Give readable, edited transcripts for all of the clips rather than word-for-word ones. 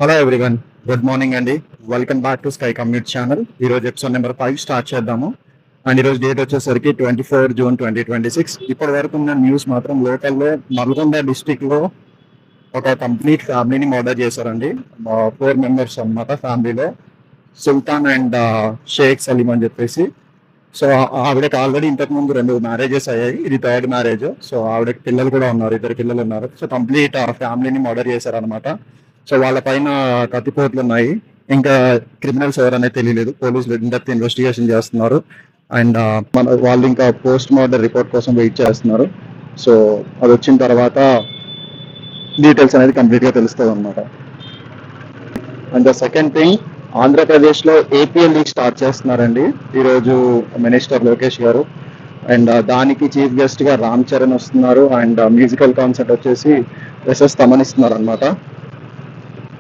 Hello everyone, good morning అండి. Welcome back to sky commute channel. ఈరోజు episode number 5 start చేద్దాము. And ఈరోజు date వచ్చేసరికి 24 జూన్ 2026. ఇప్పటి వరకు ఉన్న న్యూస్ మాత్రం లోకల్లో నల్గొండ డిస్టిక్లో ఒక కంప్లీట్ ఫ్యామిలీని మర్డర్ చేశారండి. 4 మెంబర్స్ అన్నమాట ఫ్యామిలీలో. సుల్తాన్ అండ్ షేక్ సలీం అని చెప్పేసి. సో ఆవిడకి ఆల్రెడీ ఇంతకు ముందు 2 మ్యారేజెస్ అయ్యాయి, ఇది 3rd మ్యారేజ్. సో ఆవిడకి పిల్లలు కూడా ఉన్నారు, 2 పిల్లలు ఉన్నారు. సో కంప్లీట్ ఫ్యామిలీని మర్డర్ చేశారనమాట. సో వాళ్ళ పైన కత్తిపోట్లు ఉన్నాయి. ఇంకా క్రిమినల్స్ ఎవరనేది తెలియలేదు. పోలీసులు ఇన్డెప్త్ ఇన్వెస్టిగేషన్ చేస్తున్నారు. అండ్ వాళ్ళు ఇంకా పోస్ట్ మార్టం రిపోర్ట్ కోసం వెయిట్ చేస్తున్నారు. సో అది వచ్చిన తర్వాత డీటెయిల్స్ అనేది కంప్లీట్ గా తెలుస్తుంది అనమాట. And the second thing, Andhra Pradesh లో ఏపీఎల్ లీగ్ స్టార్ట్ చేస్తున్నారండి ఈరోజు మినిస్టర్ లోకేష్ గారు. అండ్ దానికి చీఫ్ గెస్ట్ గా రామ్ చరణ్ వస్తున్నారు. అండ్ మ్యూజికల్ కాన్సర్ట్ వచ్చేసి ఎస్ఎస్ తమన్ ఇస్తున్నారు అనమాట.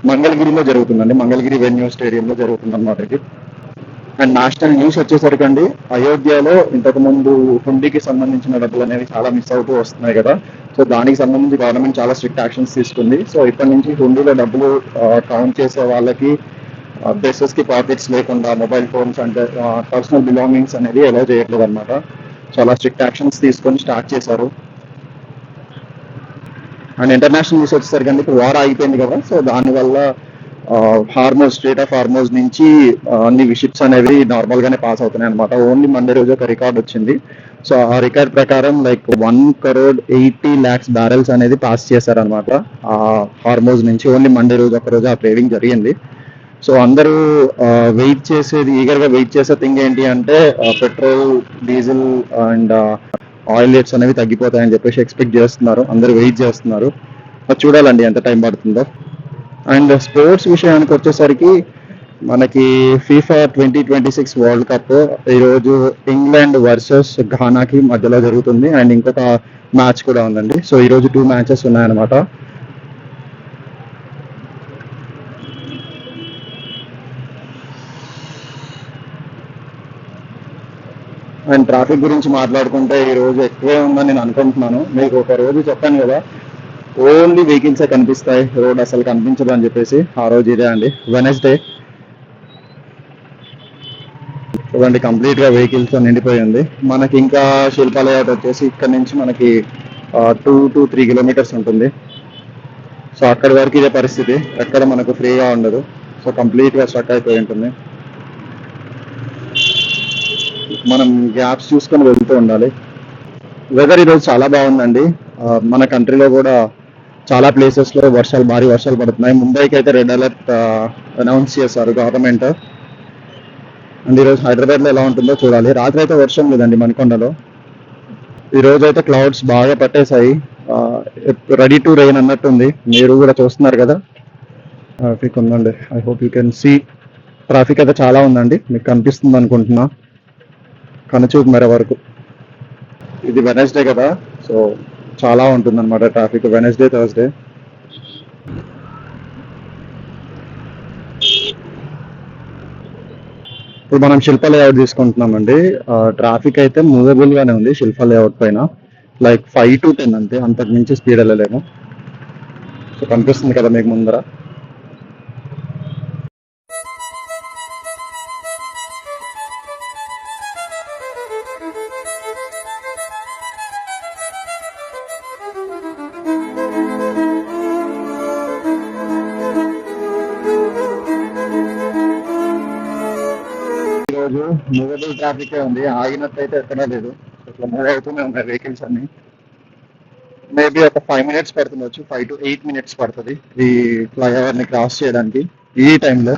మంగళగిరిలో జరుగుతుందండి, మంగళగిరి వెన్యూ స్టేడియంలో జరుగుతుంది అనమాట ఇది. అండ్ నేషనల్ న్యూస్ వచ్చేసరికి అండి, అయోధ్యలో ఇంతకు ముందు హుండీకి సంబంధించిన డబ్బులు అనేవి చాలా మిస్ అవుతూ వస్తున్నాయి కదా. సో దానికి సంబంధించి గవర్నమెంట్ చాలా స్ట్రిక్ట్ యాక్షన్స్ తీసుకుంది. సో ఇప్పటి నుంచి హుండీలో డబ్బులు కౌంట్ చేసే వాళ్ళకి డ్రెస్సెస్ కి పాకెట్స్ లేకుండా మొబైల్ ఫోన్స్ అంటే పర్సనల్ బిలాంగింగ్స్ అనేది అలౌ చేయట్లేదు అనమాట. చాలా స్ట్రిక్ట్ యాక్షన్స్ తీసుకొని స్టార్ట్ చేశారు. అండ్ ఇంటర్నేషనల్ న్యూస్ వచ్చేసరికి అండి, వార్ అయిపోయింది కదా. సో దానివల్ల హార్మోజ్, స్ట్రేట్ ఆఫ్ హార్మోజ్ నుంచి అన్ని షిప్స్ అనేవి నార్మల్ గానే పాస్ అవుతున్నాయి అనమాట. ఓన్లీ మండే రోజు ఒక రికార్డ్ వచ్చింది. సో ఆ రికార్డ్ ప్రకారం లైక్ 1,80,00,000 బ్యారెల్స్ అనేది పాస్ చేశారనమాట ఆ హార్మోజ్ నుంచి. ఓన్లీ మండే రోజు ఒక రోజు ఆ ట్రేడింగ్ జరిగింది. సో అందరూ ఈగర్ గా వెయిట్ చేసే థింగ్ ఏంటి అంటే petrol, diesel and oil rates అనేవి తగ్గిపోతాయని చెప్పేసి ఎక్స్పెక్ట్ చేస్తున్నారు. అందరూ వెయిట్ చేస్తున్నారు. చూడాలండి ఎంత టైం పడుతుందో. అండ్ స్పోర్ట్స్ విషయానికి వచ్చేసరికి మనకి ఫీఫా 2026 వరల్డ్ కప్ ఈరోజు ఇంగ్లాండ్ వర్సెస్ ఘానాకి మధ్యలో జరుగుతుంది. అండ్ ఇంకొక మ్యాచ్ కూడా ఉందండి. సో ఈరోజు 2 మ్యాచెస్ ఉన్నాయన్నమాట. అండ్ ట్రాఫిక్ గురించి మాట్లాడుకుంటే ఈ రోజు ఎక్కువే ఉందని నేను అనుకుంటున్నాను. మీకు ఒక రోజు చెప్పాను కదా, ఓన్లీ వెహికల్సే కనిపిస్తాయి, రోడ్ అసలు కనిపించదు అని చెప్పేసి. ఆ రోజు ఇదే అండి, వెనస్డే. చూడండి, కంప్లీట్ గా వెహికల్స్ నిండిపోయి ఉంది. మనకి ఇంకా శిల్పాలయ వచ్చేసి ఇక్కడ నుంచి మనకి 2 to 3 కిలోమీటర్స్ ఉంటుంది. సో అక్కడి వరకు ఇదే పరిస్థితి, ఎక్కడ మనకు ఫ్రీగా ఉండదు. సో కంప్లీట్ గా స్ట్రక్ అయిపోయి ఉంటుంది. మనం గ్యాప్స్ చూసుకొని వెళ్తూ ఉండాలి. వెదర్ ఈరోజు చాలా బాగుందండి. మన కంట్రీలో కూడా చాలా ప్లేసెస్ లో భారీ వర్షాలు పడుతున్నాయి. ముంబైకి అయితే రెడ్ అలర్ట్ అనౌన్స్ చేశారు గవర్నమెంట్. అండ్ ఈరోజు హైదరాబాద్ లో ఎలా ఉంటుందో చూడాలి. రాత్రి అయితే వర్షం లేదండి మనకొండలో. ఈ రోజు అయితే క్లౌడ్స్ బాగా పట్టేశాయి, రెడీ టు రెయిన్ అన్నట్టుంది. మీరు కూడా చూస్తున్నారు కదా, ట్రాఫిక్ ఉందండి. I hope you can see. Traffic అయితే చాలా ఉందండి, మీకు కనిపిస్తుంది అనుకుంటున్నా కనుచూపు మేర వరకు. ఇది వెనస్డే కదా, సో చాలా ఉంటుంది అనమాట ట్రాఫిక్ వెనస్డే, థర్స్డే. ఇప్పుడు మనం శిల్ప లేఅవుట్ తీసుకుంటున్నామండి. ట్రాఫిక్ అయితే మూవబుల్ గానే ఉంది శిల్ప లేఅవుట్ పైన. లైక్ 5 to 10 అంతే, అంతకు మించి స్పీడ్ వెళ్ళలేము. సో కనిపిస్తుంది కదా మీకు ముందర. ఈరోజు మూవబుల్ ట్రాఫిక్ ఉంది, ఆగినట్టయితే ఎక్కడా లేదు. ఇట్లా మూవ్ అవుతూనే ఉన్నాయి వెహికల్స్ అన్ని. మేబీ ఒక 5 minutes పడుతుండొచ్చు, 5 to 8 minutes పడుతుంది ఈ ఫ్లైఓవర్ ని క్రాస్ చేయడానికి ఈ టైంలో.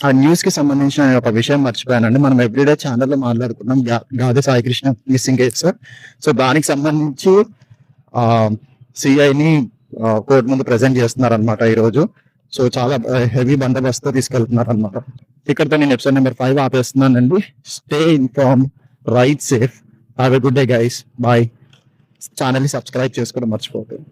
ఆ న్యూస్ కి సంబంధించిన ఒక విషయం మర్చిపోయానండి. మనం ఎవ్రీడే ఛానల్లో మాట్లాడుకున్నాం Gade Saikrishna missing case. So దానికి సంబంధించి సిఐని కోర్టు ముందు ప్రెజెంట్ చేస్తున్నారు అనమాట ఈరోజు. సో చాలా హెవీ బందోబస్తు తీసుకెళ్తున్నారు అనమాట. ఇక్కడతో నేను ఎపిసోడ్ నెంబర్ 5 ఆపేస్తున్నానండి. Stay inform, right safe, have a good day guys, bye. Channel ని సబ్స్క్రైబ్ చేసుకోవడం మర్చిపోతుంది.